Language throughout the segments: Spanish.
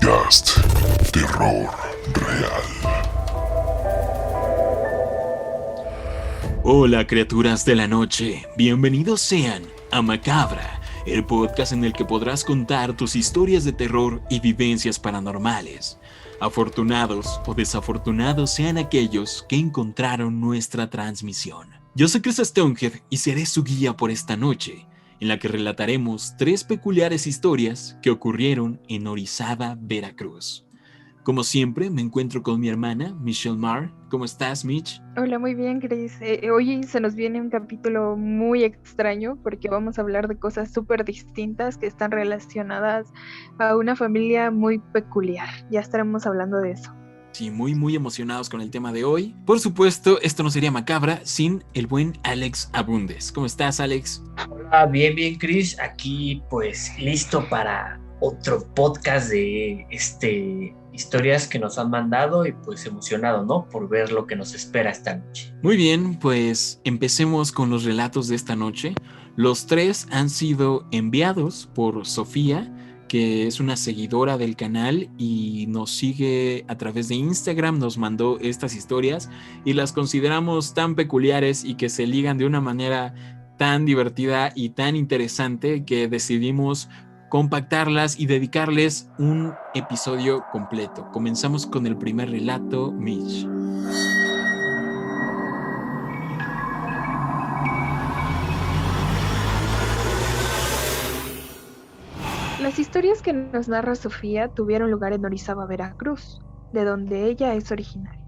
podcast Terror Real. Hola criaturas de la noche, bienvenidos sean a Macabra, el podcast en el que podrás contar tus historias de terror y vivencias paranormales. Afortunados o desafortunados sean aquellos que encontraron nuestra transmisión. Yo soy Chris Stonehead y seré su guía por esta noche, en la que relataremos 3 peculiares historias que ocurrieron en Orizaba, Veracruz. Como siempre, me encuentro con mi hermana, Michelle Marr. ¿Cómo estás, Mitch? Hola, muy bien, Chris. Hoy se nos viene un capítulo muy extraño porque vamos a hablar de cosas súper distintas que están relacionadas a una familia muy peculiar. Ya estaremos hablando de eso. Sí, muy emocionados con el tema de hoy. Por supuesto, esto no sería Macabra sin el buen Alex Abundes. ¿Cómo estás, Alex? Hola, bien, Chris. Aquí, pues, listo para otro podcast de historias que nos han mandado y pues emocionado, ¿no? Por ver lo que nos espera esta noche. Muy bien, pues empecemos con los relatos de esta noche. Los 3 han sido enviados por Sofía, que es una seguidora del canal y nos sigue a través de Instagram, nos mandó estas historias y las consideramos tan peculiares y que se ligan de una manera tan divertida y tan interesante que decidimos compactarlas y dedicarles un episodio completo. Comenzamos con el primer relato, Mitch. Las historias que nos narra Sofía tuvieron lugar en Orizaba, Veracruz, de donde ella es originaria.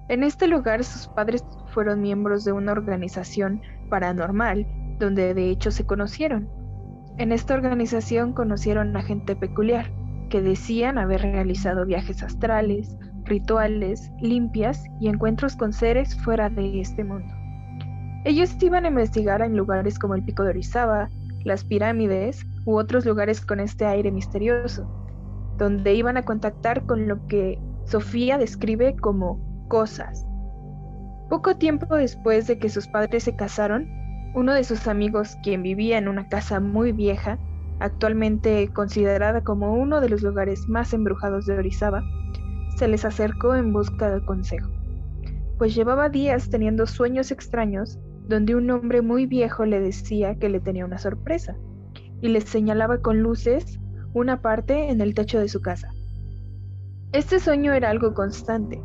En este lugar sus padres fueron miembros de una organización paranormal, donde de hecho se conocieron. En esta organización conocieron a gente peculiar, que decían haber realizado viajes astrales, rituales, limpias y encuentros con seres fuera de este mundo. Ellos iban a investigar en lugares como el Pico de Orizaba, las pirámides u otros lugares con este aire misterioso, donde iban a contactar con lo que Sofía describe como cosas. Poco tiempo después de que sus padres se casaron, uno de sus amigos, quien vivía en una casa muy vieja, actualmente considerada como uno de los lugares más embrujados de Orizaba, se les acercó en busca de consejo, pues llevaba días teniendo sueños extraños donde un hombre muy viejo le decía que le tenía una sorpresa y le señalaba con luces una parte en el techo de su casa. Este sueño era algo constante,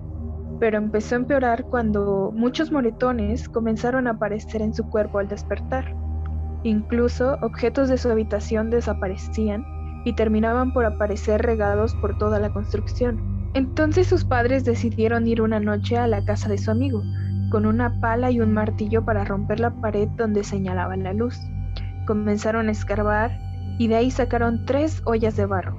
pero empezó a empeorar cuando muchos moretones comenzaron a aparecer en su cuerpo al despertar. Incluso objetos de su habitación desaparecían y terminaban por aparecer regados por toda la construcción. Entonces sus padres decidieron ir una noche a la casa de su amigo, con una pala y un martillo para romper la pared donde señalaba la luz. Comenzaron a escarbar y de ahí sacaron 3 ollas de barro,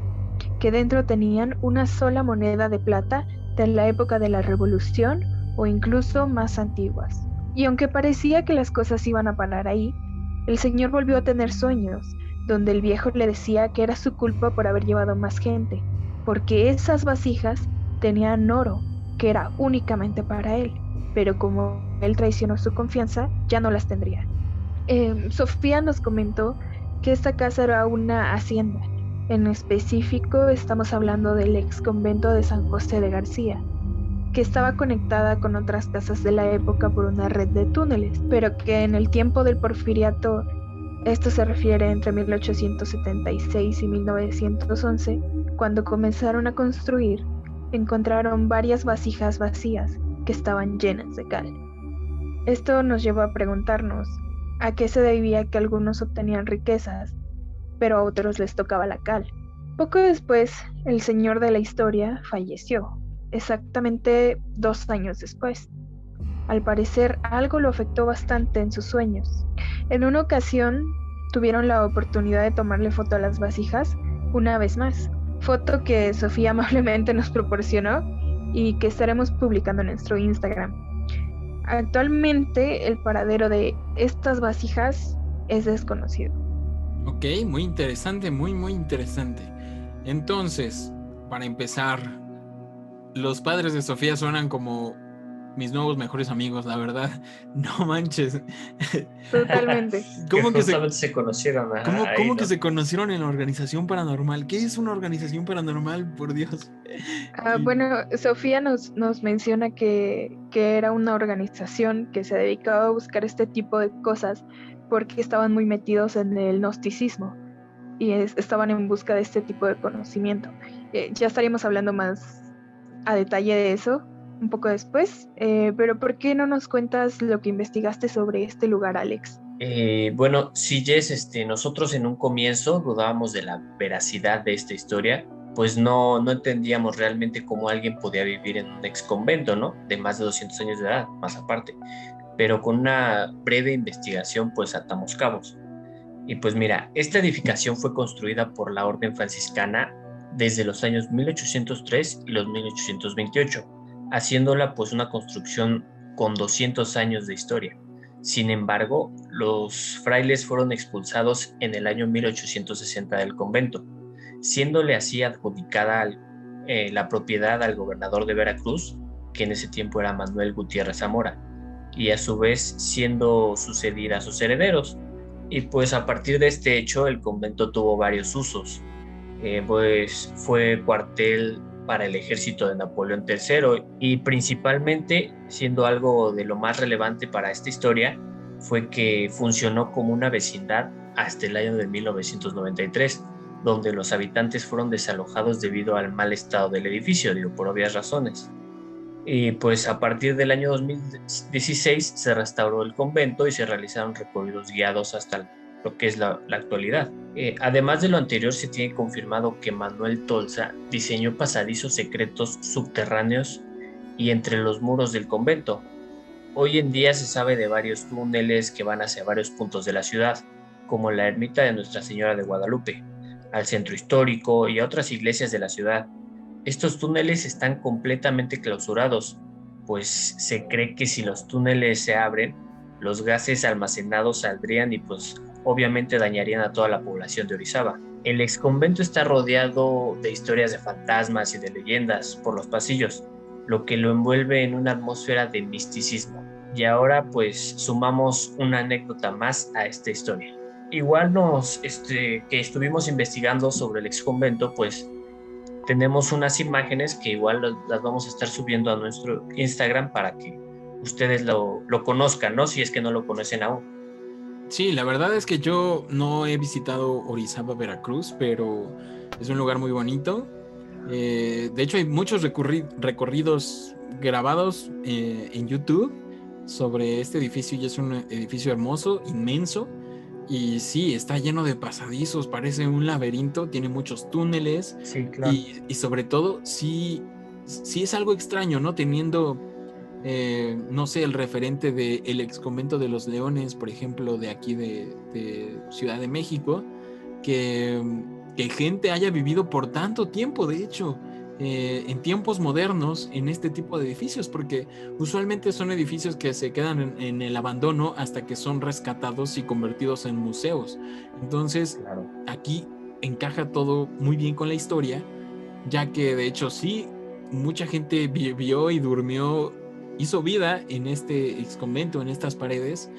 que dentro tenían una sola moneda de plata de la época de la Revolución o incluso más antiguas. Y aunque parecía que las cosas iban a parar ahí, el señor volvió a tener sueños, donde el viejo le decía que era su culpa por haber llevado más gente, porque esas vasijas tenían oro, que era únicamente para él, pero como él traicionó su confianza, ya no las tendría. Sofía nos comentó que esta casa era una hacienda. En específico, estamos hablando del ex convento de San José de García, que estaba conectada con otras casas de la época por una red de túneles, pero que en el tiempo del Porfiriato, esto se refiere entre 1876 y 1911, cuando comenzaron a construir, encontraron varias vasijas vacías que estaban llenas de cal. Esto nos lleva a preguntarnos a qué se debía que algunos obtenían riquezas, pero a otros les tocaba la cal. Poco después, el señor de la historia falleció, exactamente 2 años después. Al parecer, algo lo afectó bastante en sus sueños. En una ocasión, tuvieron la oportunidad de tomarle foto a las vasijas una vez más, foto que Sofía amablemente nos proporcionó y que estaremos publicando en nuestro Instagram. Actualmente, el paradero de estas vasijas es desconocido. Ok, muy interesante, muy interesante. Entonces, para empezar, los padres de Sofía suenan como mis nuevos mejores amigos, la verdad. No manches. Totalmente. ¿Cómo que se conocieron ahí, ¿Cómo que ¿no? se conocieron en la organización paranormal? ¿Qué es una organización paranormal, por Dios? Bueno, Sofía nos menciona que era una organización que se dedicaba a buscar este tipo de cosas porque estaban muy metidos en el gnosticismo y estaban en busca de este tipo de conocimiento. Ya estaríamos hablando más a detalle de eso un poco después, pero ¿por qué no nos cuentas lo que investigaste sobre este lugar, Alex? Bueno, sí, Jess, nosotros en un comienzo dudábamos de la veracidad de esta historia, pues no entendíamos realmente cómo alguien podía vivir en un ex convento, ¿no? De más de 200 años de edad, más aparte. Pero con una breve investigación, pues atamos cabos. Y pues mira, esta edificación fue construida por la Orden Franciscana desde los años 1803 y los 1828, haciéndola pues una construcción con 200 años de historia. Sin embargo, los frailes fueron expulsados en el año 1860 del convento, siéndole así adjudicada la propiedad al gobernador de Veracruz, que en ese tiempo era Manuel Gutiérrez Zamora, y a su vez siendo sucedida a sus herederos. Y pues a partir de este hecho el convento tuvo varios usos. Pues fue cuartel para el ejército de Napoleón III y principalmente, siendo algo de lo más relevante para esta historia, fue que funcionó como una vecindad hasta el año de 1993, donde los habitantes fueron desalojados debido al mal estado del edificio, digo, por obvias razones. Y pues a partir del año 2016 se restauró el convento y se realizaron recorridos guiados hasta lo que es la actualidad. Además de lo anterior, se tiene confirmado que Manuel Tolsa diseñó pasadizos secretos subterráneos y entre los muros del convento. Hoy en día se sabe de varios túneles que van hacia varios puntos de la ciudad, como la ermita de Nuestra Señora de Guadalupe, al centro histórico y a otras iglesias de la ciudad. Estos túneles están completamente clausurados, pues se cree que si los túneles se abren, los gases almacenados saldrían y pues obviamente dañarían a toda la población de Orizaba. El exconvento está rodeado de historias de fantasmas y de leyendas por los pasillos, lo que lo envuelve en una atmósfera de misticismo. Y ahora pues sumamos una anécdota más a esta historia. Igual que estuvimos investigando sobre el exconvento, pues tenemos unas imágenes que igual las vamos a estar subiendo a nuestro Instagram para que ustedes lo conozcan, ¿no? Si es que no lo conocen aún. Sí, la verdad es que yo no he visitado Orizaba, Veracruz, pero es un lugar muy bonito. De hecho, hay muchos recorridos grabados en YouTube sobre este edificio y es un edificio hermoso, inmenso. Y sí, está lleno de pasadizos, parece un laberinto, tiene muchos túneles. Sí, claro. Y sobre todo, sí es algo extraño, ¿no? Teniendo, no sé, el referente del ex convento de los Leones, por ejemplo, de aquí de Ciudad de México, que gente haya vivido por tanto tiempo, de hecho, en tiempos modernos en este tipo de edificios, porque usualmente son edificios que se quedan en el abandono hasta que son rescatados y convertidos en museos. Entonces, Claro. Aquí encaja todo muy bien con la historia, ya que de hecho sí, mucha gente vivió y durmió, hizo vida en este ex convento, en estas paredes,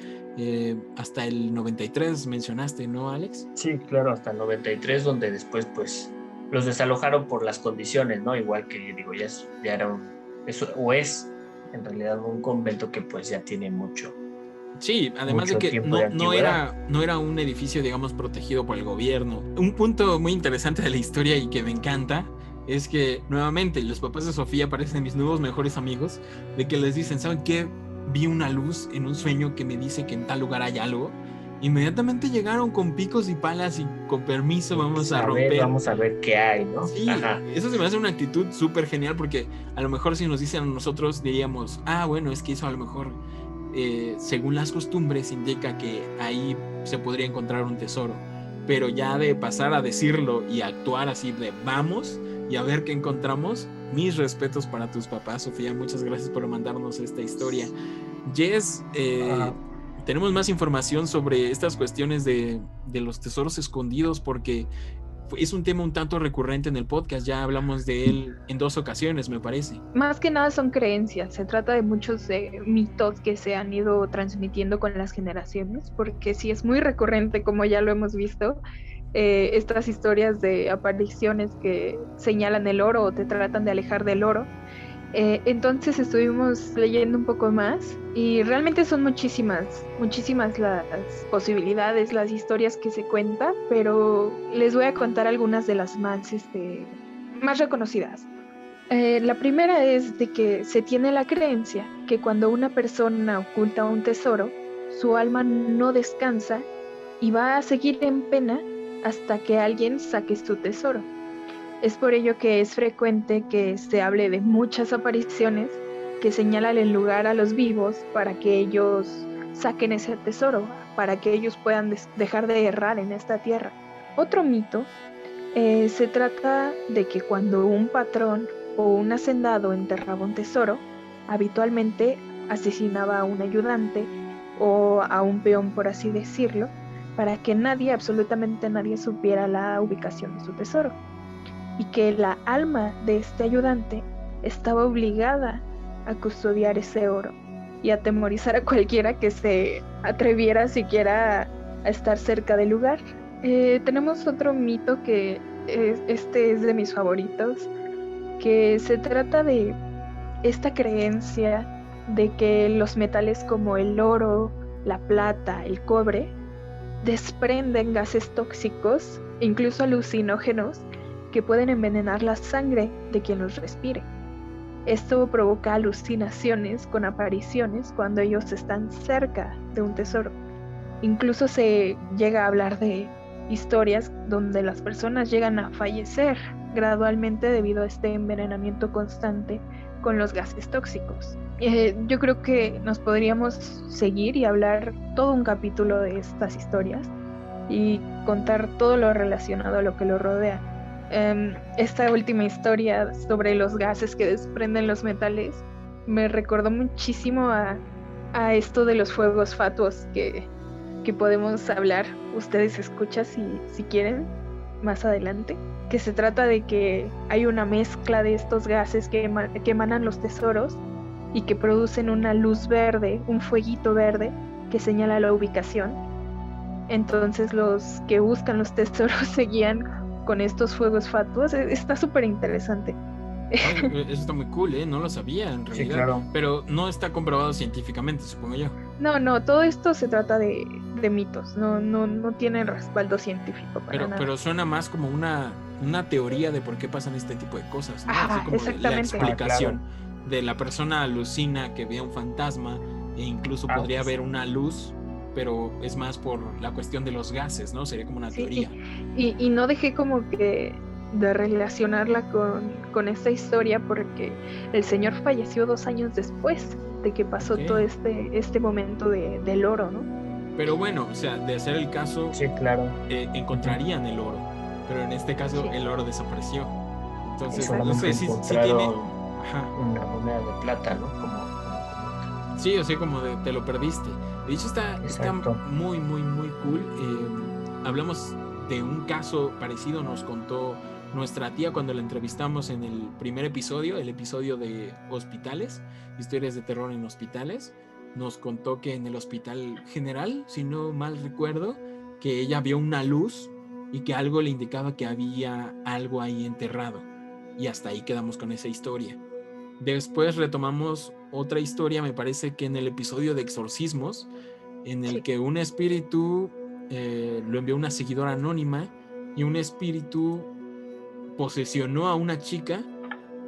hasta el 93 mencionaste, ¿no, Alex? Sí, claro, hasta el 93, donde después pues los desalojaron por las condiciones, ¿no? Igual que digo, ya era es en realidad un convento que pues ya tiene mucho. Sí, además mucho de que tiempo de no era un edificio, digamos, protegido por el gobierno. Un punto muy interesante de la historia y que me encanta es que, nuevamente, los papás de Sofía parecen mis nuevos mejores amigos, de que les dicen, ¿saben qué? Vi una luz en un sueño que me dice que en tal lugar hay algo. Inmediatamente llegaron con picos y palas y con permiso vamos a romper. Vamos a ver qué hay, ¿no? Sí, ajá. Eso se me hace una actitud súper genial porque a lo mejor si nos dicen a nosotros diríamos, bueno, es que eso a lo mejor según las costumbres indica que ahí se podría encontrar un tesoro, pero ya de pasar a decirlo y actuar así de vamos y a ver qué encontramos, mis respetos para tus papás, Sofía, muchas gracias por mandarnos esta historia. Jess, tenemos más información sobre estas cuestiones de los tesoros escondidos porque es un tema un tanto recurrente en el podcast, ya hablamos de él en 2 ocasiones, me parece. Más que nada son creencias, se trata de muchos mitos que se han ido transmitiendo con las generaciones, porque sí es muy recurrente, como ya lo hemos visto, estas historias de apariciones que señalan el oro o te tratan de alejar del oro. Entonces estuvimos leyendo un poco más y realmente son muchísimas las posibilidades, las historias que se cuentan, pero les voy a contar algunas de las más reconocidas. La primera es de que se tiene la creencia que cuando una persona oculta un tesoro, su alma no descansa y va a seguir en pena hasta que alguien saque su tesoro. Es por ello que es frecuente que se hable de muchas apariciones que señalan el lugar a los vivos para que ellos saquen ese tesoro, para que ellos puedan dejar de errar en esta tierra. Otro mito se trata de que cuando un patrón o un hacendado enterraba un tesoro, habitualmente asesinaba a un ayudante o a un peón, por así decirlo, para que nadie, absolutamente nadie, supiera la ubicación de su tesoro. Y que la alma de este ayudante estaba obligada a custodiar ese oro y atemorizar a cualquiera que se atreviera siquiera a estar cerca del lugar. Tenemos otro mito que este es de mis favoritos, que se trata de esta creencia de que los metales como el oro, la plata, el cobre, desprenden gases tóxicos, incluso alucinógenos, que pueden envenenar la sangre de quien los respire. Esto provoca alucinaciones con apariciones cuando ellos están cerca de un tesoro. Incluso se llega a hablar de historias donde las personas llegan a fallecer gradualmente debido a este envenenamiento constante con los gases tóxicos. Yo creo que nos podríamos seguir y hablar todo un capítulo de estas historias y contar todo lo relacionado a lo que lo rodea. Esta última historia sobre los gases que desprenden los metales me recordó muchísimo a esto de los fuegos fatuos que podemos hablar. Ustedes escuchan si quieren más adelante, que se trata de que hay una mezcla de estos gases que emanan los tesoros y que producen una luz verde, un fueguito verde que señala la ubicación. Entonces los que buscan los tesoros se guían con estos fuegos fatuos. Está súper interesante. Eso está muy cool, no lo sabía en realidad. Sí, claro. Pero no está comprobado científicamente, supongo yo. No, todo esto se trata de mitos, no tiene respaldo científico para nada. Pero suena más como una teoría de por qué pasan este tipo de cosas, ¿no? Ajá, así como exactamente. La explicación de la persona alucina que ve un fantasma e incluso podría ver una luz, pero es más por la cuestión de los gases, ¿no? Sería como una teoría. Y no dejé como que de relacionarla con esta historia porque el señor falleció 2 años después de que pasó todo este momento del oro, ¿no? Pero bueno, o sea, de hacer el caso, sí, claro. Encontrarían el oro, pero en este caso el oro desapareció. Entonces, no sé si tiene una moneda de plata, ¿no? Sí, o sea, como te lo perdiste. De hecho, está muy, muy, muy cool. Hablamos de un caso parecido, nos contó nuestra tía cuando la entrevistamos en el primer episodio, el episodio de hospitales, historias de terror en hospitales. Nos contó que en el hospital general, si no mal recuerdo, que ella vio una luz y que algo le indicaba que había algo ahí enterrado. Y hasta ahí quedamos con esa historia. Después retomamos otra historia, me parece que en el episodio de exorcismos, en el que un espíritu lo envió una seguidora anónima y un espíritu posesionó a una chica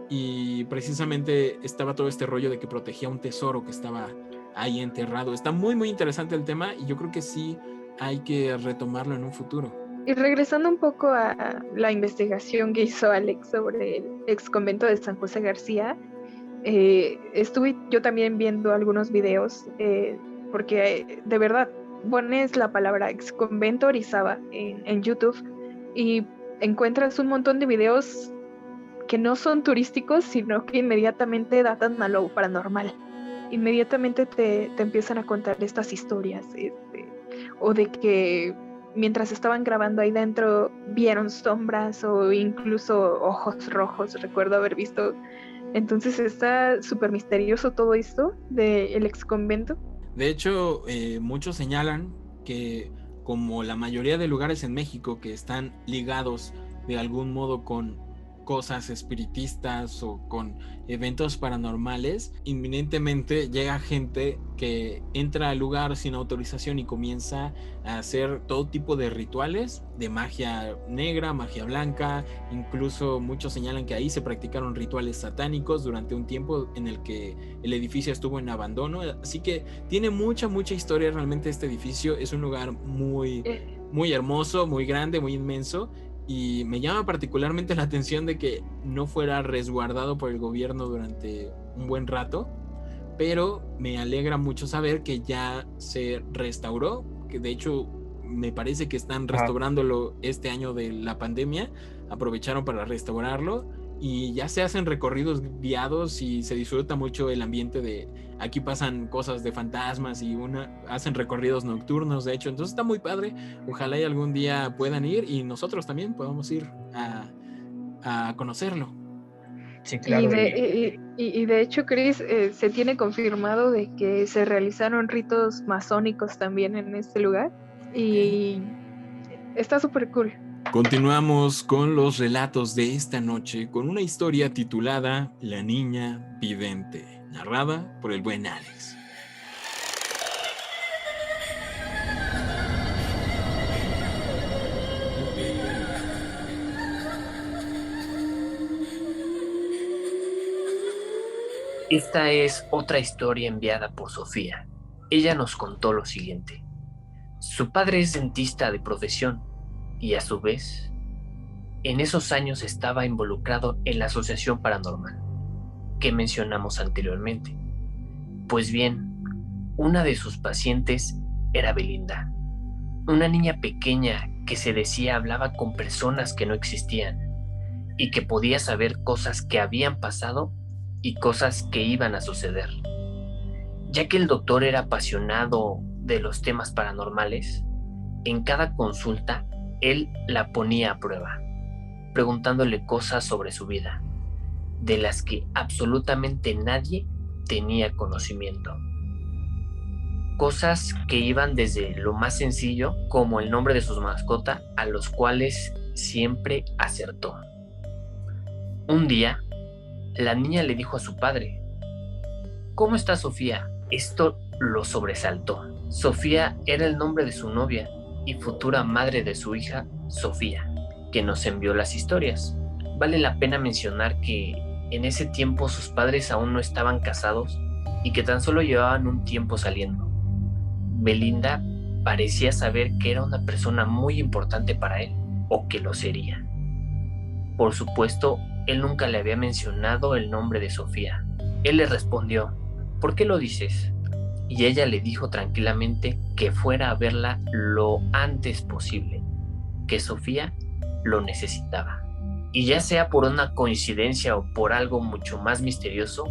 y precisamente estaba todo este rollo de que protegía un tesoro que estaba ahí enterrado. Está muy, muy interesante el tema y yo creo que sí hay que retomarlo en un futuro. Y regresando un poco a la investigación que hizo Alex sobre el ex convento de San José García, estuve yo también viendo algunos videos porque de verdad pones la palabra ex convento Orizaba en YouTube y encuentras un montón de videos que no son turísticos, sino que inmediatamente datan a lo paranormal. Inmediatamente te empiezan a contar estas historias, o de que mientras estaban grabando ahí dentro vieron sombras o incluso ojos rojos, recuerdo haber visto. Entonces está súper misterioso todo esto del ex convento. De hecho, muchos señalan que, como la mayoría de lugares en México que están ligados de algún modo con cosas espiritistas o con eventos paranormales, inminentemente llega gente que entra al lugar sin autorización y comienza a hacer todo tipo de rituales de magia negra, magia blanca. Incluso muchos señalan que ahí se practicaron rituales satánicos durante un tiempo en el que el edificio estuvo en abandono. Así que tiene mucha historia realmente este edificio. Es un lugar muy hermoso, muy grande, muy inmenso. Y me llama particularmente la atención de que no fuera resguardado por el gobierno durante un buen rato, pero me alegra mucho saber que ya se restauró, que de hecho me parece que están restaurándolo este año de la pandemia, aprovecharon para restaurarlo y ya se hacen recorridos guiados y se disfruta mucho el ambiente de aquí pasan cosas de fantasmas y hacen recorridos nocturnos, de hecho, entonces está muy padre. Ojalá y algún día puedan ir y nosotros también podamos ir a conocerlo. Sí, claro. Y de hecho, Chris, se tiene confirmado de que se realizaron ritos masónicos también en este lugar y está súper cool. Continuamos con los relatos de esta noche con una historia titulada La Niña Vidente, narrada por el buen Alex. Esta es otra historia enviada por Sofía. Ella nos contó lo siguiente. Su padre es dentista de profesión y a su vez, en esos años estaba involucrado en la asociación paranormal que mencionamos anteriormente. Pues bien, una de sus pacientes era Belinda, una niña pequeña que se decía hablaba con personas que no existían y que podía saber cosas que habían pasado y cosas que iban a suceder. Ya que el doctor era apasionado de los temas paranormales, en cada consulta él la ponía a prueba, preguntándole cosas sobre su vida, de las que absolutamente nadie tenía conocimiento. Cosas que iban desde lo más sencillo, como el nombre de su mascota, a los cuales siempre acertó. Un día, la niña le dijo a su padre: ¿Cómo está Sofía? Esto lo sobresaltó. Sofía era el nombre de su novia y futura madre de su hija, Sofía, que nos envió las historias. Vale la pena mencionar que en ese tiempo sus padres aún no estaban casados y que tan solo llevaban un tiempo saliendo. Belinda parecía saber que era una persona muy importante para él, o que lo sería. Por supuesto, él nunca le había mencionado el nombre de Sofía. Él le respondió: ¿por qué lo dices? Y ella le dijo tranquilamente que fuera a verla lo antes posible, que Sofía lo necesitaba. Y ya sea por una coincidencia o por algo mucho más misterioso,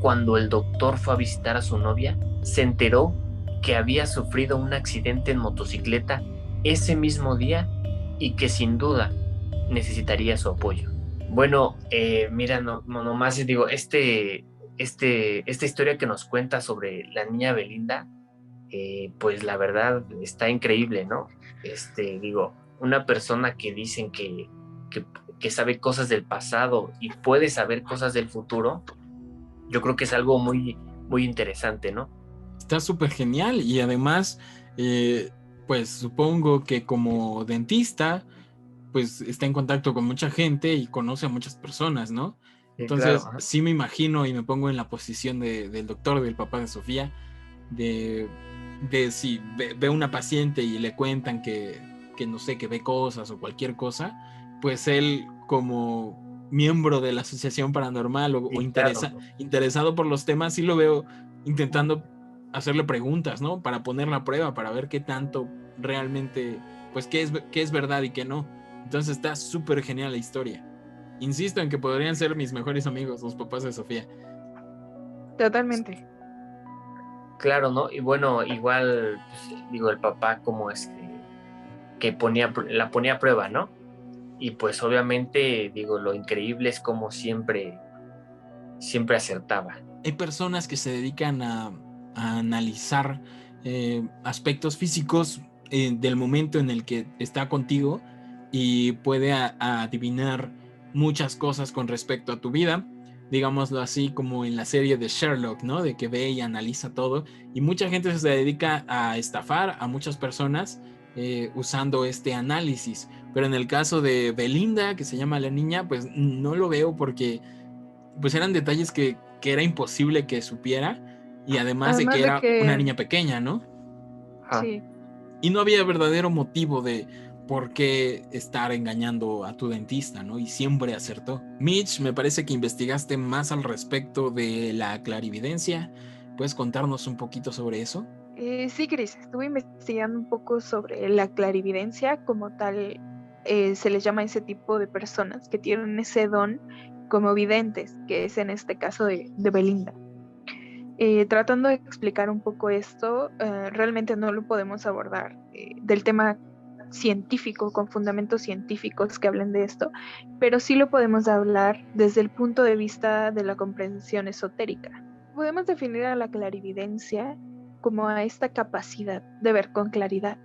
cuando el doctor fue a visitar a su novia, se enteró que había sufrido un accidente en motocicleta ese mismo día y que sin duda necesitaría su apoyo. Bueno, mira, nomás digo, esta historia que nos cuenta sobre la niña Belinda, pues la verdad está increíble, ¿no? Digo, una persona que dicen que sabe cosas del pasado y puede saber cosas del futuro, yo creo que es algo muy, muy interesante, ¿no? Está súper genial y además, pues supongo que como dentista, pues está en contacto con mucha gente y conoce a muchas personas, ¿no? Entonces, claro, sí me imagino y me pongo en la posición del doctor, del papá de Sofía, de si ve una paciente y le cuentan que no sé, que ve cosas o cualquier cosa, pues él como miembro de la asociación paranormal o interesado por los temas, sí lo veo intentando hacerle preguntas, ¿no? Para ponerla a prueba, para ver qué tanto realmente, pues qué es verdad y qué no. Entonces está súper genial la historia. Insisto en que podrían ser mis mejores amigos, los papás de Sofía. Totalmente. Claro, ¿no? Y bueno, igual, pues, digo, el papá como que la ponía a prueba, ¿no? Y pues obviamente, digo, lo increíble es como siempre acertaba. Hay personas que se dedican a analizar aspectos físicos del momento en el que está contigo y puede adivinar muchas cosas con respecto a tu vida, digámoslo así, como en la serie de Sherlock, ¿no? De que ve y analiza todo, y mucha gente se dedica a estafar a muchas personas usando este análisis, pero en el caso de Belinda, que se llama la niña, pues no lo veo porque pues eran detalles que era imposible que supiera, y además de que Además de era una que, niña pequeña, ¿no? Ajá. sí, Y no había verdadero motivo de por qué estar engañando a tu dentista, ¿no? Y siempre acertó. Mitch, me parece que investigaste más al respecto de la clarividencia. ¿Puedes contarnos un poquito sobre eso? sí, Chris, estuve investigando un poco sobre la clarividencia como tal. Se les llama a ese tipo de personas que tienen ese don como videntes, que es en este caso de Belinda. Tratando de explicar un poco esto, realmente no lo podemos abordar del tema científico, con fundamentos científicos que hablen de esto, pero sí lo podemos hablar desde el punto de vista de la comprensión esotérica. Podemos definir a la clarividencia como a esta capacidad de ver con claridad,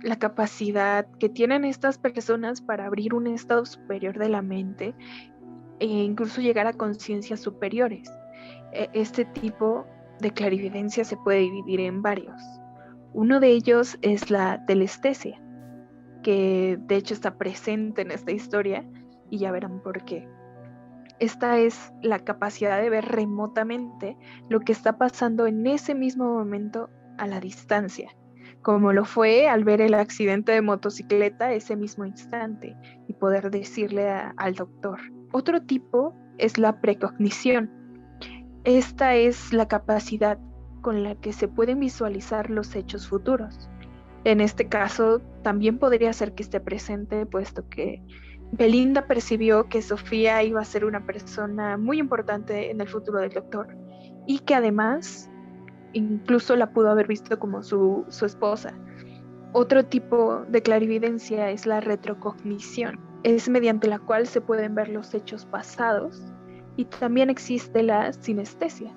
la capacidad que tienen estas personas para abrir un estado superior de la mente e incluso llegar a conciencias superiores. Este tipo de clarividencia se puede dividir en varios. Uno de ellos es la telestesia, que de hecho está presente en esta historia y ya verán por qué. Esta es la capacidad de ver remotamente lo que está pasando en ese mismo momento a la distancia, como lo fue al ver el accidente de motocicleta ese mismo instante y poder decirle al doctor. Otro tipo es la precognición. Esta es la capacidad con la que se pueden visualizar los hechos futuros. En este caso, también podría ser que esté presente, puesto que Belinda percibió que Sofía iba a ser una persona muy importante en el futuro del doctor y que además incluso la pudo haber visto como su esposa. Otro tipo de clarividencia es la retrocognición. Es mediante la cual se pueden ver los hechos pasados, y también existe la sinestesia,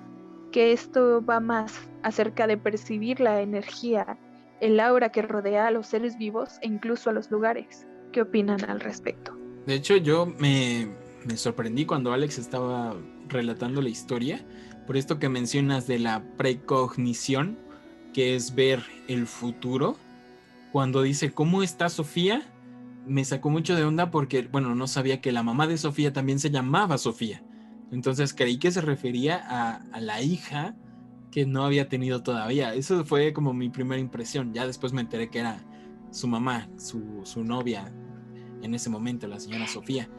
que esto va más acerca de percibir la energía, el aura que rodea a los seres vivos e incluso a los lugares. ¿Qué opinan al respecto? De hecho, yo me sorprendí cuando Alex estaba relatando la historia, por esto que mencionas de la precognición, que es ver el futuro. Cuando dice, ¿cómo está Sofía? Me sacó mucho de onda porque, bueno, no sabía que la mamá de Sofía también se llamaba Sofía. Entonces creí que se refería a la hija que no había tenido todavía. Eso fue como mi primera impresión. Ya después me enteré que era su mamá, su novia en ese momento, la señora Sofía.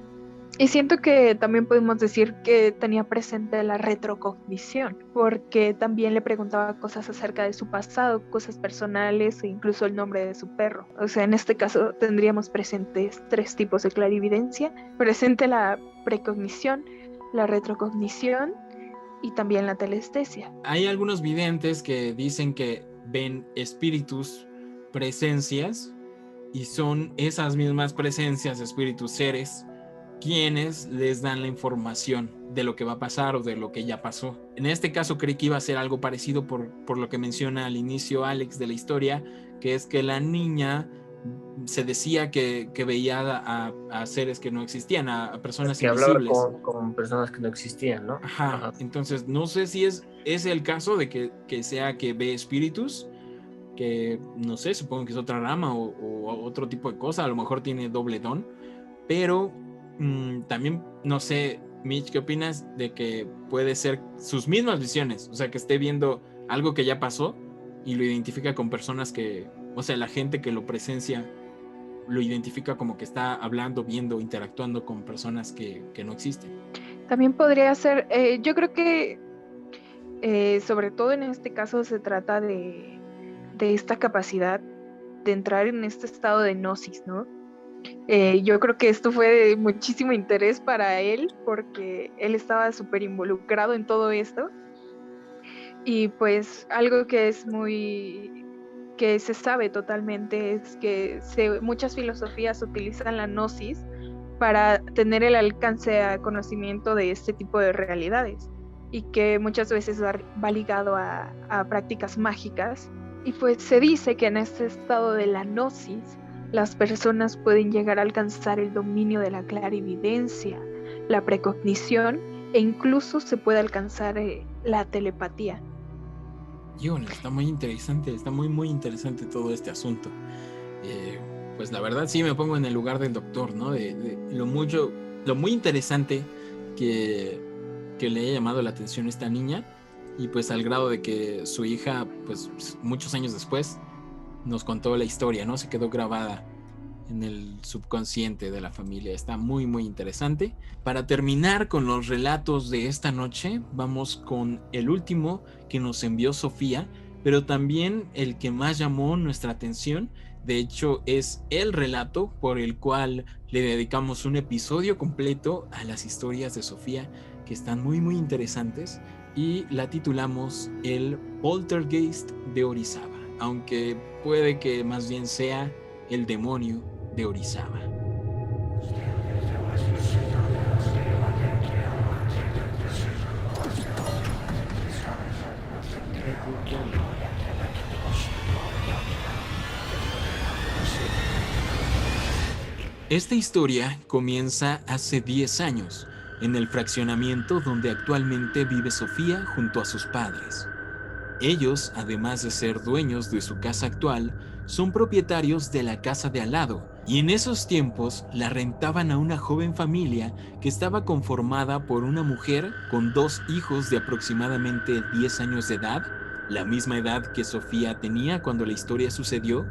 Y siento que también podemos decir que tenía presente la retrocognición, porque también le preguntaba cosas acerca de su pasado, cosas personales e incluso el nombre de su perro. O sea, en este caso tendríamos presentes 3 tipos de clarividencia: presente la precognición, la retrocognición y también la telestesia. Hay algunos videntes que dicen que ven espíritus, presencias, y son esas mismas presencias, espíritus, seres, quienes les dan la información de lo que va a pasar o de lo que ya pasó. En este caso creí que iba a ser algo parecido por lo que menciona al inicio Alex de la historia, que es que la niña se decía que veía a seres que no existían, a personas Que hablaba invisibles. con personas que no existían, ¿no? Ajá, entonces no sé si es el caso de que sea que ve espíritus, que no sé, supongo que es otra rama o otro tipo de cosa, a lo mejor tiene doble don, pero también no sé, Mitch, ¿qué opinas de que puede ser sus mismas visiones? O sea, que esté viendo algo que ya pasó y lo identifica con personas que, o sea, la gente que lo presencia lo identifica como que está hablando, viendo, interactuando con personas que no existen. También podría ser, yo creo que sobre todo en este caso se trata de esta capacidad de entrar en este estado de gnosis, ¿no? Yo creo que esto fue de muchísimo interés para él porque él estaba súper involucrado en todo esto, y pues algo que es muy que se sabe totalmente es que muchas filosofías utilizan la gnosis para tener el alcance a conocimiento de este tipo de realidades, y que muchas veces va ligado a prácticas mágicas. Y pues se dice que en este estado de la gnosis las personas pueden llegar a alcanzar el dominio de la clarividencia, la precognición, e incluso se puede alcanzar la telepatía. Bueno, está muy interesante, está muy interesante todo este asunto. Pues la verdad sí me pongo en el lugar del doctor, ¿no? De lo muy interesante que le haya llamado la atención esta niña, y pues al grado de que su hija, pues muchos años después, nos contó la historia, ¿no? Se quedó grabada en el subconsciente de la familia. Está muy interesante. Para terminar con los relatos de esta noche, vamos con el último que nos envió Sofía, pero también el que más llamó nuestra atención. De hecho, es el relato por el cual le dedicamos un episodio completo a las historias de Sofía, que están muy interesantes, y la titulamos El Poltergeist de Orizaba, aunque puede que más bien sea el demonio de Orizaba. Esta historia comienza hace 10 años, en el fraccionamiento donde actualmente vive Sofía junto a sus padres. Ellos, además de ser dueños de su casa actual, son propietarios de la casa de al lado, y en esos tiempos la rentaban a una joven familia que estaba conformada por una mujer con 2 hijos de aproximadamente 10 años de edad, la misma edad que Sofía tenía cuando la historia sucedió,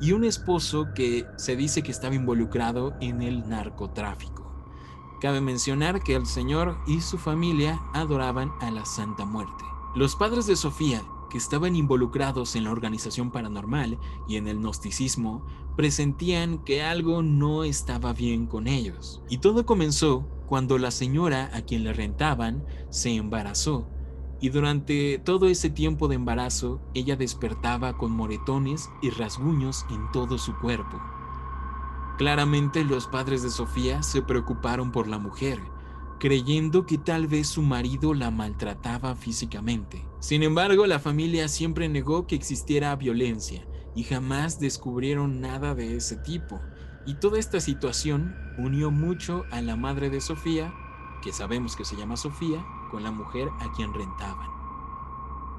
y un esposo que se dice que estaba involucrado en el narcotráfico. Cabe mencionar que el señor y su familia adoraban a la Santa Muerte. Los padres de Sofía, que estaban involucrados en la organización paranormal y en el gnosticismo, presentían que algo no estaba bien con ellos. Y todo comenzó cuando la señora a quien le rentaban se embarazó, y durante todo ese tiempo de embarazo ella despertaba con moretones y rasguños en todo su cuerpo. Claramente los padres de Sofía se preocuparon por la mujer, creyendo que tal vez su marido la maltrataba físicamente. Sin embargo, la familia siempre negó que existiera violencia y jamás descubrieron nada de ese tipo. Y toda esta situación unió mucho a la madre de Sofía, que sabemos que se llama Sofía, con la mujer a quien rentaban.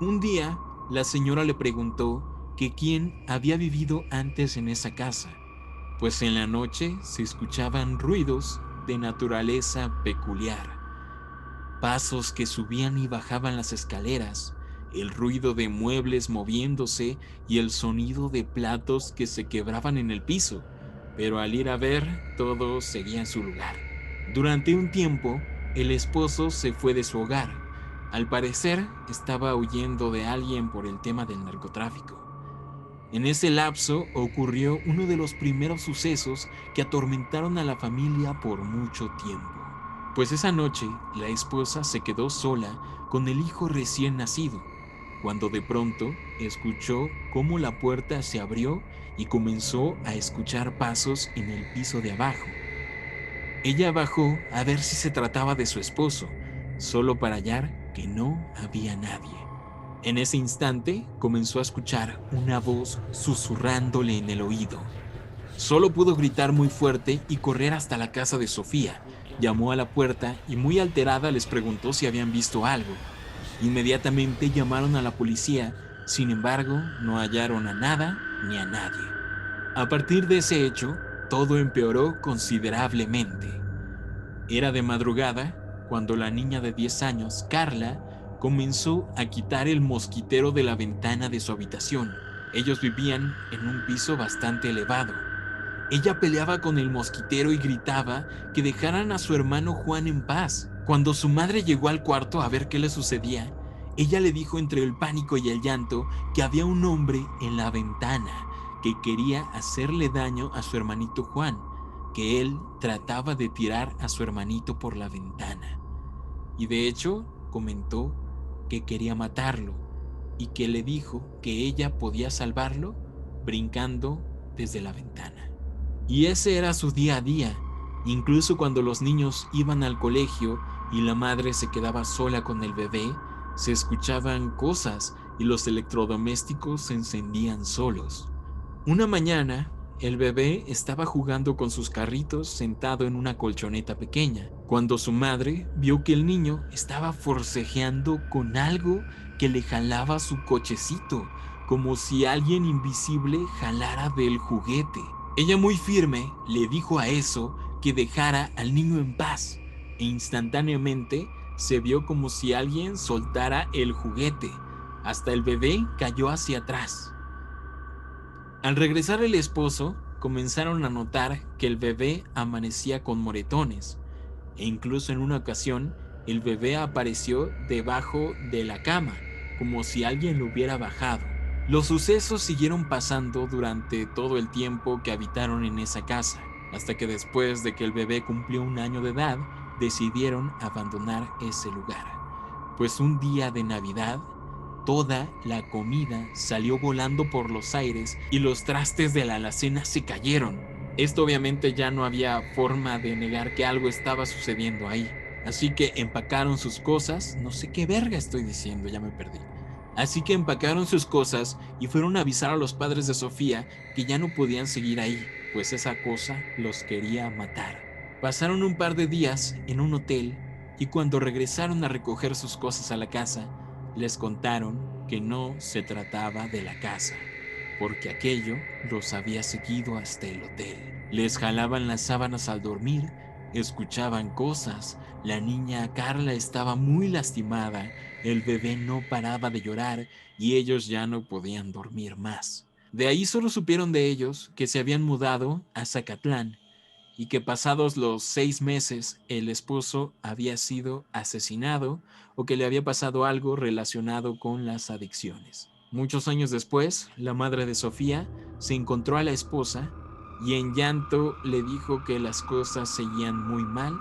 Un día, la señora le preguntó que quién había vivido antes en esa casa, pues en la noche se escuchaban ruidos de naturaleza peculiar, pasos que subían y bajaban las escaleras, el ruido de muebles moviéndose y el sonido de platos que se quebraban en el piso, pero al ir a ver, todo seguía en su lugar. Durante un tiempo, el esposo se fue de su hogar. Al parecer, estaba huyendo de alguien por el tema del narcotráfico. En ese lapso ocurrió uno de los primeros sucesos que atormentaron a la familia por mucho tiempo. Pues esa noche la esposa se quedó sola con el hijo recién nacido, cuando de pronto escuchó cómo la puerta se abrió y comenzó a escuchar pasos en el piso de abajo. Ella bajó a ver si se trataba de su esposo, solo para hallar que no había nadie. En ese instante comenzó a escuchar una voz susurrándole en el oído. Solo pudo gritar muy fuerte y correr hasta la casa de Sofía. Llamó a la puerta y muy alterada les preguntó si habían visto algo. Inmediatamente llamaron a la policía, sin embargo no hallaron a nada ni a nadie. A partir de ese hecho, todo empeoró considerablemente. Era de madrugada cuando la niña de 10 años, Carla, comenzó a quitar el mosquitero de la ventana de su habitación. Ellos vivían en un piso bastante elevado. Ella peleaba con el mosquitero y gritaba que dejaran a su hermano Juan en paz. Cuando su madre llegó al cuarto a ver qué le sucedía, ella le dijo entre el pánico y el llanto que había un hombre en la ventana que quería hacerle daño a su hermanito Juan, que él trataba de tirar a su hermanito por la ventana. Y de hecho, comentó que quería matarlo y que le dijo que ella podía salvarlo brincando desde la ventana. Y ese era su día a día, incluso cuando los niños iban al colegio y la madre se quedaba sola con el bebé, se escuchaban cosas y los electrodomésticos se encendían solos. Una mañana, el bebé estaba jugando con sus carritos sentado en una colchoneta pequeña, cuando su madre vio que el niño estaba forcejeando con algo que le jalaba su cochecito, como si alguien invisible jalara del juguete. Ella muy firme le dijo a eso que dejara al niño en paz, e instantáneamente se vio como si alguien soltara el juguete. Hasta el bebé cayó hacia atrás. Al regresar el esposo, comenzaron a notar que el bebé amanecía con moretones, e incluso en una ocasión el bebé apareció debajo de la cama, como si alguien lo hubiera bajado. Los sucesos siguieron pasando durante todo el tiempo que habitaron en esa casa, hasta que después de que el bebé cumplió 1 año de edad, decidieron abandonar ese lugar. Pues un día de Navidad, toda la comida salió volando por los aires y los trastes de la alacena se cayeron. Esto obviamente ya no había forma de negar que algo estaba sucediendo ahí. Así que empacaron sus cosas, no sé qué verga estoy diciendo, ya me perdí. Así que empacaron sus cosas y fueron a avisar a los padres de Sofía que ya no podían seguir ahí, pues esa cosa los quería matar. Pasaron un par de días en un hotel y cuando regresaron a recoger sus cosas a la casa, les contaron que no se trataba de la casa, porque aquello los había seguido hasta el hotel. Les jalaban las sábanas al dormir, escuchaban cosas, la niña Carla estaba muy lastimada, el bebé no paraba de llorar y ellos ya no podían dormir más. De ahí solo supieron de ellos que se habían mudado a Zacatlán y que pasados los 6 meses el esposo había sido asesinado o que le había pasado algo relacionado con las adicciones. Muchos años después, la madre de Sofía se encontró a la esposa y en llanto le dijo que las cosas seguían muy mal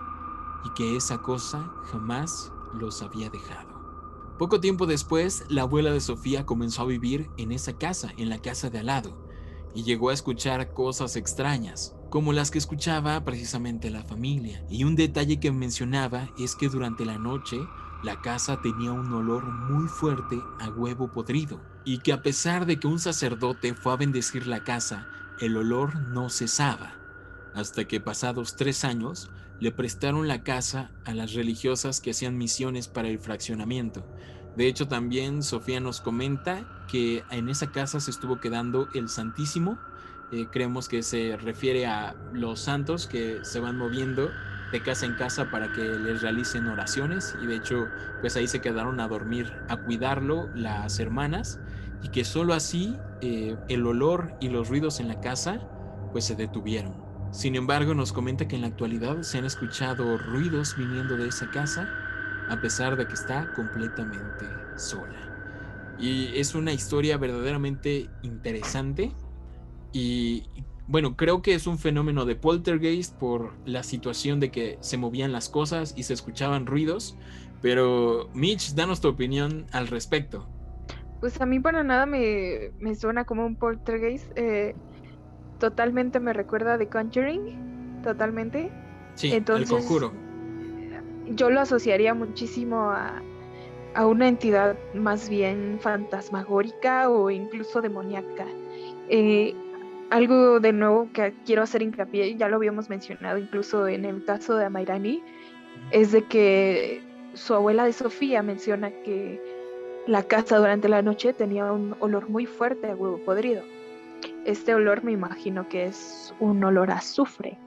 y que esa cosa jamás los había dejado. Poco tiempo después, la abuela de Sofía comenzó a vivir en esa casa, en la casa de al lado, y llegó a escuchar cosas extrañas, como las que escuchaba precisamente la familia. Y un detalle que mencionaba es que durante la noche la casa tenía un olor muy fuerte a huevo podrido, y que a pesar de que un sacerdote fue a bendecir la casa, el olor no cesaba, hasta que pasados 3 años le prestaron la casa a las religiosas que hacían misiones para el fraccionamiento. De hecho, también Sofía nos comenta que en esa casa se estuvo quedando el Santísimo. Creemos que se refiere a los santos que se van moviendo de casa en casa para que les realicen oraciones, y de hecho pues ahí se quedaron a dormir, a cuidarlo las hermanas, y que solo así el olor y los ruidos en la casa pues se detuvieron. Sin embargo, nos comenta que en la actualidad se han escuchado ruidos viniendo de esa casa, a pesar de que está completamente sola. Y es una historia verdaderamente interesante. Y bueno, creo que es un fenómeno de poltergeist por la situación de que se movían las cosas y se escuchaban ruidos. Pero Mitch, danos tu opinión al respecto. Pues a mí para nada me suena como un poltergeist. Totalmente me recuerda a The Conjuring, totalmente. Sí, El Entonces Conjuro. yo lo asociaría muchísimo a una entidad más bien fantasmagórica o incluso demoníaca. Eh, Algo de nuevo que quiero hacer hincapié, ya lo habíamos mencionado incluso en el caso de Amairani, es de que su abuela de Sofía menciona que la casa durante la noche tenía un olor muy fuerte a huevo podrido. Este olor me imagino que es un olor a azufre.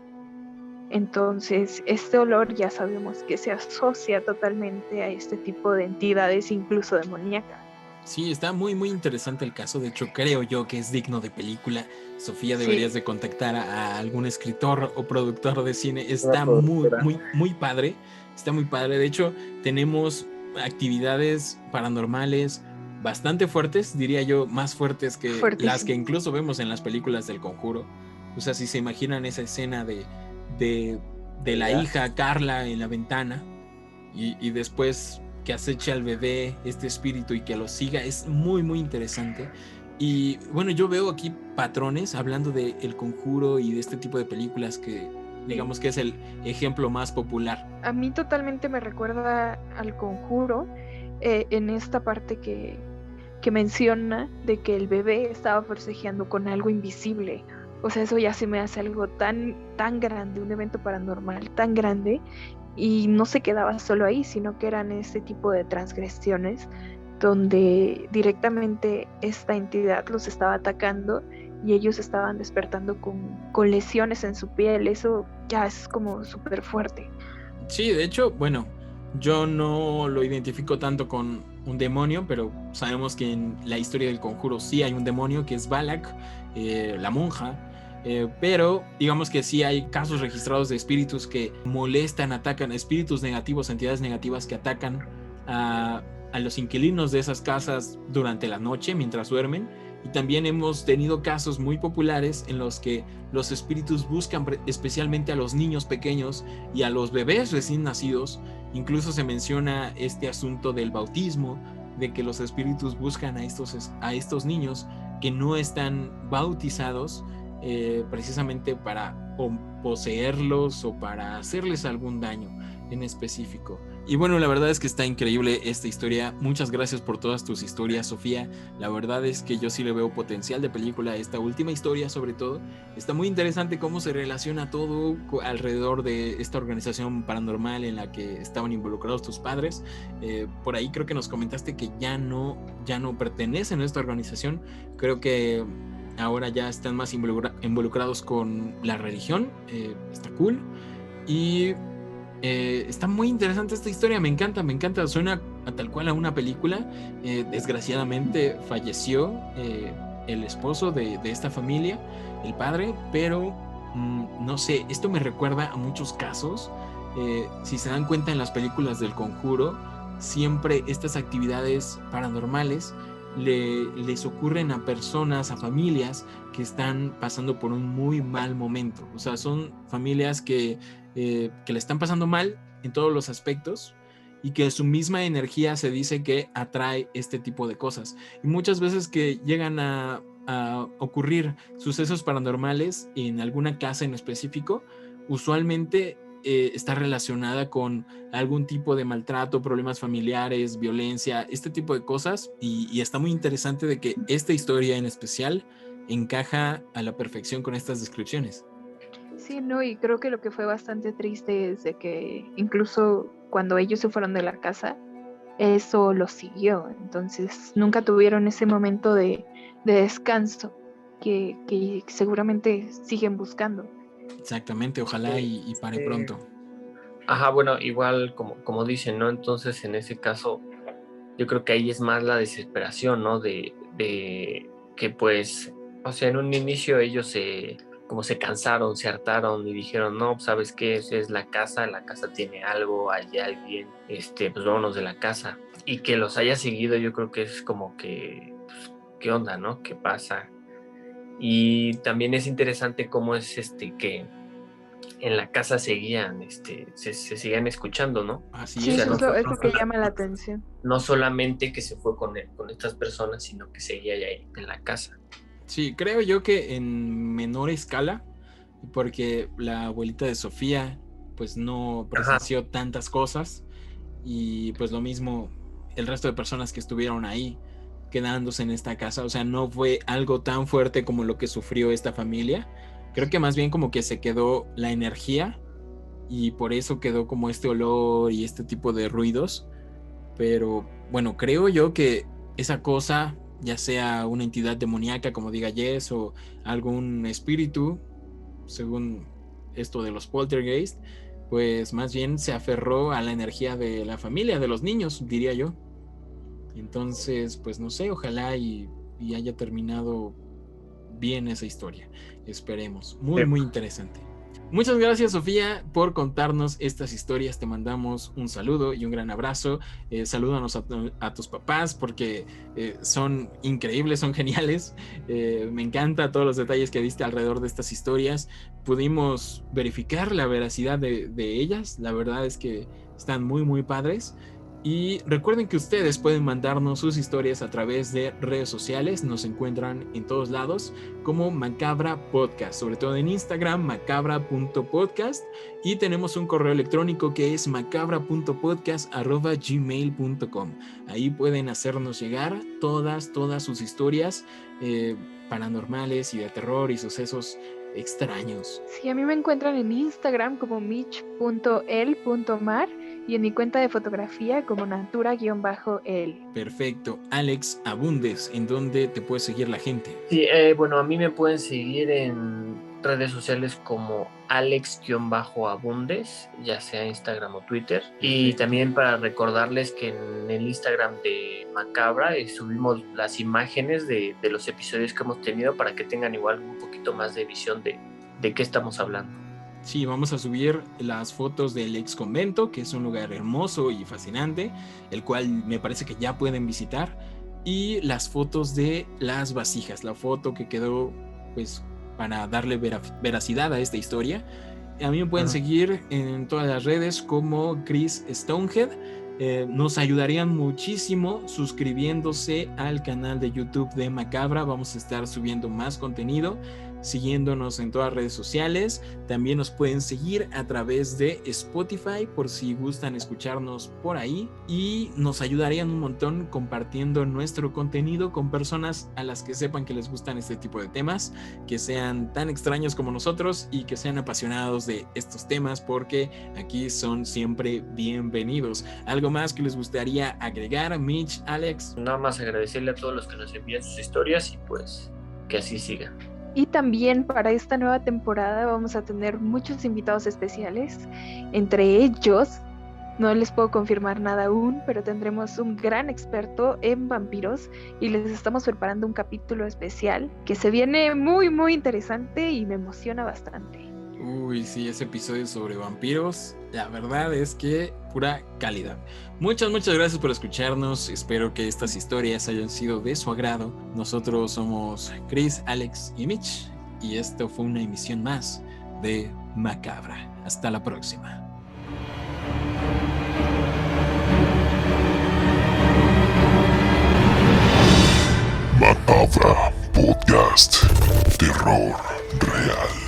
Entonces, este olor ya sabemos que se asocia totalmente a este tipo de entidades, incluso demoníacas. Sí, está muy muy interesante el caso. De hecho, creo yo que es digno de película. Sofía, Sí. deberías de contactar a algún escritor o productor de cine. Está Una muy productora. muy muy padre. Está muy padre. De hecho, tenemos actividades paranormales bastante fuertes, diría yo, más fuertes que Fuertísimo. las que incluso vemos en las películas del Conjuro. O sea, si se imaginan esa escena de la hija Carla en la ventana y después que aceche al bebé este espíritu y que lo siga, es muy muy interesante. Y bueno, yo veo aquí patrones hablando de El Conjuro y de este tipo de películas que digamos que es el ejemplo más popular. A mí totalmente me recuerda al Conjuro, en esta parte que menciona de que el bebé estaba forcejeando con algo invisible. O sea, eso ya se me hace algo tan grande, un evento paranormal tan grande, y no se quedaba solo ahí, sino que eran este tipo de transgresiones donde directamente esta entidad los estaba atacando y ellos estaban despertando con lesiones en su piel. Eso ya es como súper fuerte. Sí, de hecho, bueno, yo no lo identifico tanto con un demonio, pero sabemos que en la historia del Conjuro sí hay un demonio que es Balak, la monja, pero digamos que sí hay casos registrados de espíritus que molestan, atacan, espíritus negativos, entidades negativas que atacan a los inquilinos de esas casas durante la noche mientras duermen. Y también hemos tenido casos muy populares en los que los espíritus buscan especialmente a los niños pequeños y a los bebés recién nacidos. Incluso se menciona este asunto del bautismo, de que los espíritus buscan a estos niños que no están bautizados, precisamente para poseerlos o para hacerles algún daño en específico. Y bueno, la verdad es que está increíble esta historia. Muchas gracias por todas tus historias, Sofía. La verdad es que yo sí le veo potencial de película a esta última historia, sobre todo. Está muy interesante cómo se relaciona todo alrededor de esta organización paranormal en la que estaban involucrados tus padres. Por ahí creo que nos comentaste que ya no pertenecen a esta organización. Creo que ahora ya están más involucrados con la religión. Está cool. Y está muy interesante esta historia, me encanta, suena a tal cual a una película. Desgraciadamente falleció el esposo de esta familia, el padre, pero no sé, esto me recuerda a muchos casos. Si se dan cuenta en las películas del Conjuro, siempre estas actividades paranormales les ocurren a personas, a familias que están pasando por un muy mal momento. O sea, son familias que le están pasando mal en todos los aspectos y que su misma energía se dice que atrae este tipo de cosas. Y muchas veces que llegan a ocurrir sucesos paranormales en alguna casa en específico, usualmente está relacionada con algún tipo de maltrato, problemas familiares, violencia, este tipo de cosas, y está muy interesante de que esta historia en especial encaja a la perfección con estas descripciones. Sí, no, y creo que lo que fue bastante triste es de que incluso cuando ellos se fueron de la casa, eso los siguió. Entonces nunca tuvieron ese momento de descanso que seguramente siguen buscando. Exactamente, ojalá y pare pronto. Ajá, bueno, igual como dicen, ¿no? Entonces en ese caso yo creo que ahí es más la desesperación, ¿no? De que pues, o sea, en un inicio ellos como se cansaron, se hartaron y dijeron, no, ¿sabes qué? Es la casa tiene algo, hay alguien, pues vámonos de la casa. Y que los haya seguido yo creo que es como que, pues, ¿qué onda, no? ¿Qué pasa? Y también es interesante cómo es que en la casa seguían, se seguían escuchando, ¿no? Así Sí, es. eso es lo que llama la atención. No solamente que se fue con estas personas, sino que seguía ahí en la casa. Sí, creo yo que en menor escala, porque la abuelita de Sofía pues no presenció tantas cosas, y pues lo mismo el resto de personas que estuvieron ahí quedándose en esta casa. O sea, no fue algo tan fuerte como lo que sufrió esta familia. Creo que más bien como que se quedó la energía y por eso quedó como este olor y este tipo de ruidos. Pero bueno, creo yo que esa cosa, ya sea una entidad demoníaca como diga Jess o algún espíritu, según esto de los poltergeist, pues más bien se aferró a la energía de la familia, de los niños, diría yo. Entonces, pues no sé, ojalá y haya terminado bien esa historia. Esperemos. Muy, muy interesante. Muchas gracias, Sofía, por contarnos estas historias. Te mandamos un saludo y un gran abrazo. Salúdanos a tus papás porque son increíbles, son geniales. Me encanta todos los detalles que diste alrededor de estas historias. Pudimos verificar la veracidad de ellas. La verdad es que están muy, muy padres. Y recuerden que ustedes pueden mandarnos sus historias a través de redes sociales. Nos encuentran en todos lados como Macabra Podcast, sobre todo en Instagram, macabra.podcast. Y tenemos un correo electrónico que es macabra.podcast@gmail.com. Ahí pueden hacernos llegar todas sus historias paranormales y de terror y sucesos extraños. Sí, a mí me encuentran en Instagram como mich.el.mar y en mi cuenta de fotografía como natura-el. Perfecto. Alex Abundes, ¿en dónde te puede seguir la gente? Sí, bueno, a mí me pueden seguir en redes sociales como Alex-Abundes, ya sea Instagram o Twitter. Y también para recordarles que en el Instagram de Macabra subimos las imágenes de los episodios que hemos tenido para que tengan igual un poquito más de visión de qué estamos hablando. Sí, vamos a subir las fotos del ex convento, que es un lugar hermoso y fascinante, el cual me parece que ya pueden visitar, y las fotos de las vasijas, la foto que quedó pues para darle veracidad a esta historia. A mí me pueden seguir en todas las redes como Chris Stonehead. Nos ayudarían muchísimo suscribiéndose al canal de YouTube de Macabra. Vamos a estar subiendo más contenido, siguiéndonos en todas las redes sociales. También nos pueden seguir a través de Spotify por si gustan escucharnos por ahí, y nos ayudarían un montón compartiendo nuestro contenido con personas a las que sepan que les gustan este tipo de temas, que sean tan extraños como nosotros y que sean apasionados de estos temas, porque aquí son siempre bienvenidos. ¿Algo más que les gustaría agregar, Mitch, Alex? Nada más agradecerle a todos los que nos envían sus historias y pues que así siga. Y también para esta nueva temporada vamos a tener muchos invitados especiales. Entre ellos, no les puedo confirmar nada aún, pero tendremos un gran experto en vampiros y les estamos preparando un capítulo especial que se viene muy, muy interesante y me emociona bastante. Uy, sí, ese episodio sobre vampiros, la verdad es que pura calidad. Muchas gracias por escucharnos. Espero que estas historias hayan sido de su agrado. Nosotros somos Chris, Alex y Mitch, y esto fue una emisión más de Macabra. Hasta la próxima. Macabra Podcast. Terror real.